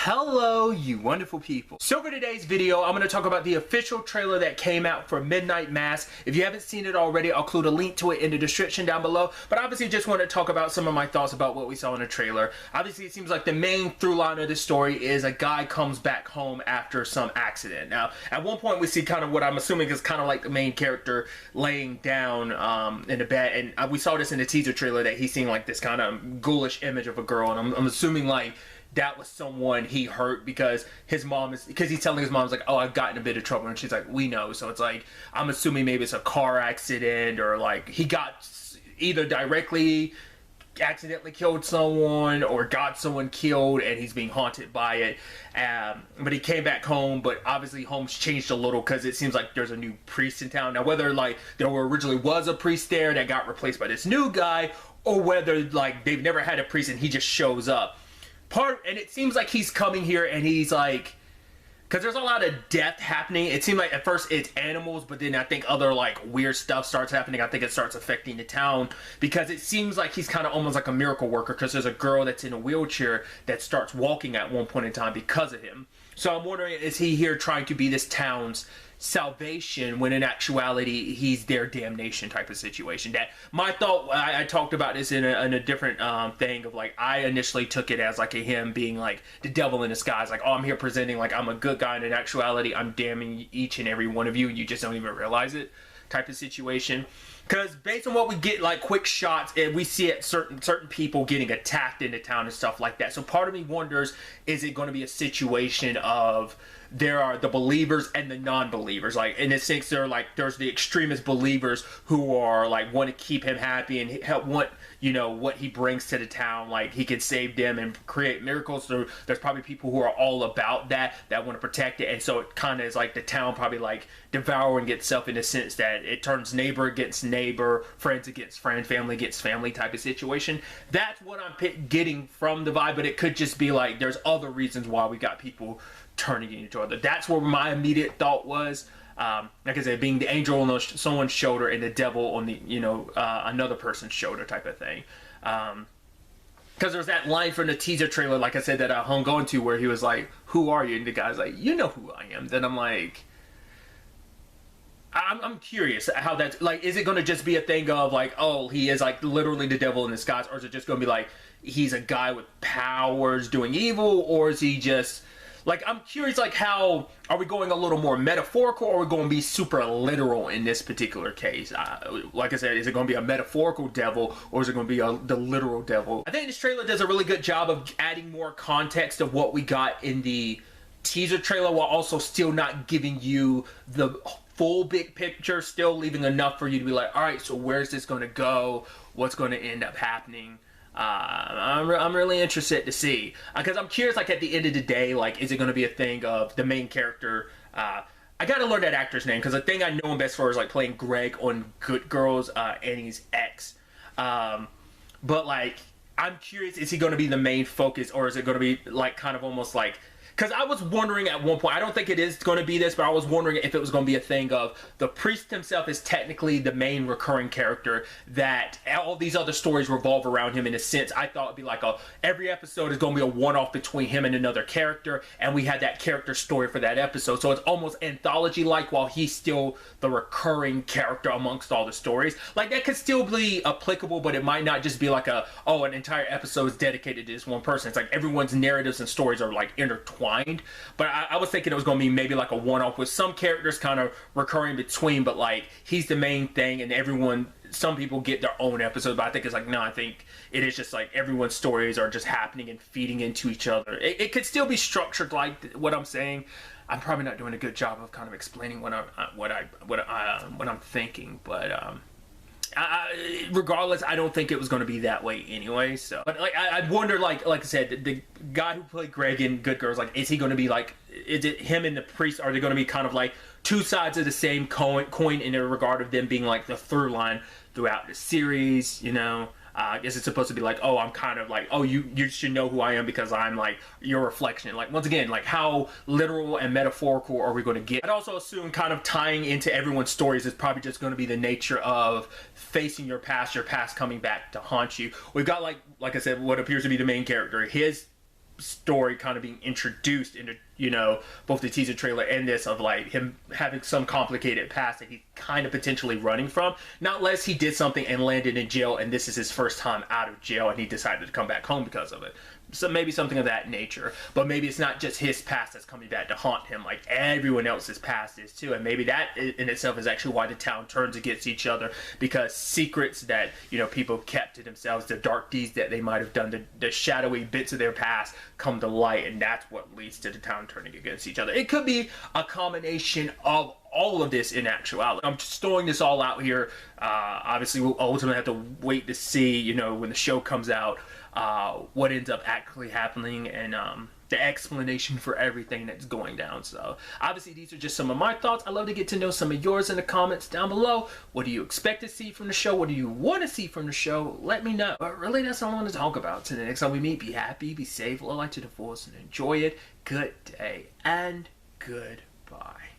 Hello, you wonderful people. So for today's video, I'm going to talk about the official trailer that came out for Midnight Mass. If you haven't seen it already, I'll include a link to it in the description down below. But obviously just want to talk about some of my thoughts about what we saw in the trailer. Obviously it seems like the main through line of the story is a guy comes back home after some accident. Now, at one point we see kind of what I'm assuming is kind of like the main character laying down in the bed. And we saw this in the teaser trailer that he's seeing like this kind of ghoulish image of a girl. And I'm assuming like that was someone he hurt because his mom is, because he's telling his mom's like, oh, I've gotten a bit of trouble, and she's like, we know. So it's like, I'm assuming maybe it's a car accident, or like he got either directly accidentally killed someone or got someone killed and he's being haunted by it. But he came back home, but obviously home's changed a little because it seems like there's a new priest in town. Now whether like there originally was a priest there that got replaced by this new guy, or whether like they've never had a priest and he just shows up. And it seems like he's coming here and he's like, because there's a lot of death happening. It seemed like at first it's animals, but then I think other like weird stuff starts happening. I think it starts affecting the town because it seems like he's kind of almost like a miracle worker, because there's a girl that's in a wheelchair that starts walking at one point in time because of him. So I'm wondering, is he here trying to be this town's salvation when in actuality he's their damnation type of situation? That my thought, I talked about this in a different thing of like, I initially took it as like a him being like the devil in disguise, like, oh, I'm here presenting like I'm a good guy, and in actuality I'm damning each and every one of you, you just don't even realize it type of situation. Because based on what we get, like quick shots, and we see it, certain people getting attacked in the town and stuff like that. So part of me wonders, is it going to be a situation of there are the believers and the non-believers? Like in a sense, they're like, there's the extremist believers who are like want to keep him happy and help what, you know, what he brings to the town, like he can save them and create miracles. So there's probably people who are all about that want to protect it, and so it kind of is like the town probably like devouring itself in the sense that it turns neighbor against neighbor, friends against friend, family against family type of situation. That's what I'm getting from the vibe, but it could just be like there's other reasons why we got people turning in each other. That's where my immediate thought was. Like I said, being the angel on someone's shoulder and the devil on the, you know, another person's shoulder type of thing. Because there's that line from the teaser trailer, like I said, that I hung on to, where he was like, who are you? And the guy's like, you know who I am. Then I'm like, I'm curious how that's, like, is it going to just be a thing of like, oh, he is like literally the devil in disguise, or is it just going to be like, he's a guy with powers doing evil, or is he just, like, I'm curious, like, how, are we going a little more metaphorical, or are we going to be super literal in this particular case? Like I said, is it going to be a metaphorical devil, or is it going to be the literal devil? I think this trailer does a really good job of adding more context of what we got in the teaser trailer, while also still not giving you the full big picture, still leaving enough for you to be like, all right, so where's this going to go? What's going to end up happening? I'm really interested to see, because I'm curious, like, at the end of the day, like, is it going to be a thing of the main character, I gotta learn that actor's name, because the thing I know him best for is like playing Greg on Good Girls, Annie's ex, but like, I'm curious, is he going to be the main focus, or is it going to be like kind of almost like, because I was wondering at one point, I don't think it is going to be this, but I was wondering if it was going to be a thing of the priest himself is technically the main recurring character, that all these other stories revolve around him. In a sense, I thought it'd be like every episode is going to be a one-off between him and another character, and we had that character story for that episode. So it's almost anthology-like, while he's still the recurring character amongst all the stories. Like, that could still be applicable, but it might not just be like an entire episode is dedicated to this one person. It's like everyone's narratives and stories are like intertwined. But I was thinking it was going to be maybe like a one-off with some characters kind of recurring between, but like he's the main thing, and everyone, some people get their own episode. But I think it's like, no, I think it is just like everyone's stories are just happening and feeding into each other. It could still be structured like what I'm saying. I'm probably not doing a good job of kind of explaining what I'm thinking, but regardless, I don't think it was going to be that way anyway. So, but like, I wonder, like I said, the guy who played Greg in Good Girls, like, is he going to be like, is it him and the priest? Are they going to be kind of like two sides of the same coin in the regard of them being like the through line throughout the series? You know, is it supposed to be like, oh, I'm kind of like, oh, you should know who I am because I'm like your reflection? Like, once again, like, how literal and metaphorical are we going to get? I'd also assume kind of tying into everyone's stories is probably just going to be the nature of facing your past coming back to haunt you. We've got like I said, what appears to be the main character. His story kind of being introduced into, you know, both the teaser trailer and this, of like him having some complicated past that he's kind of potentially running from, not unless he did something and landed in jail and this is his first time out of jail and he decided to come back home because of it. So maybe something of that nature, but maybe it's not just his past that's coming back to haunt him, like everyone else's past is too, and maybe that in itself is actually why the town turns against each other, because secrets that, you know, people kept to themselves, the dark deeds that they might have done, the shadowy bits of their past come to light, and that's what leads to the town turning against each other. It could be a combination of all of this in actuality. I'm just throwing this all out here. Obviously, we'll ultimately have to wait to see, you know, when the show comes out, what ends up actually happening, and the explanation for everything that's going down. So obviously these are just some of my thoughts. I'd love to get to know some of yours in the comments down below. What do you expect to see from the show? What do you want to see from the show? Let me know. But really, that's all I want to talk about. Till the next time we meet, be happy, be safe, light to the fullest, and enjoy it. Good day and goodbye.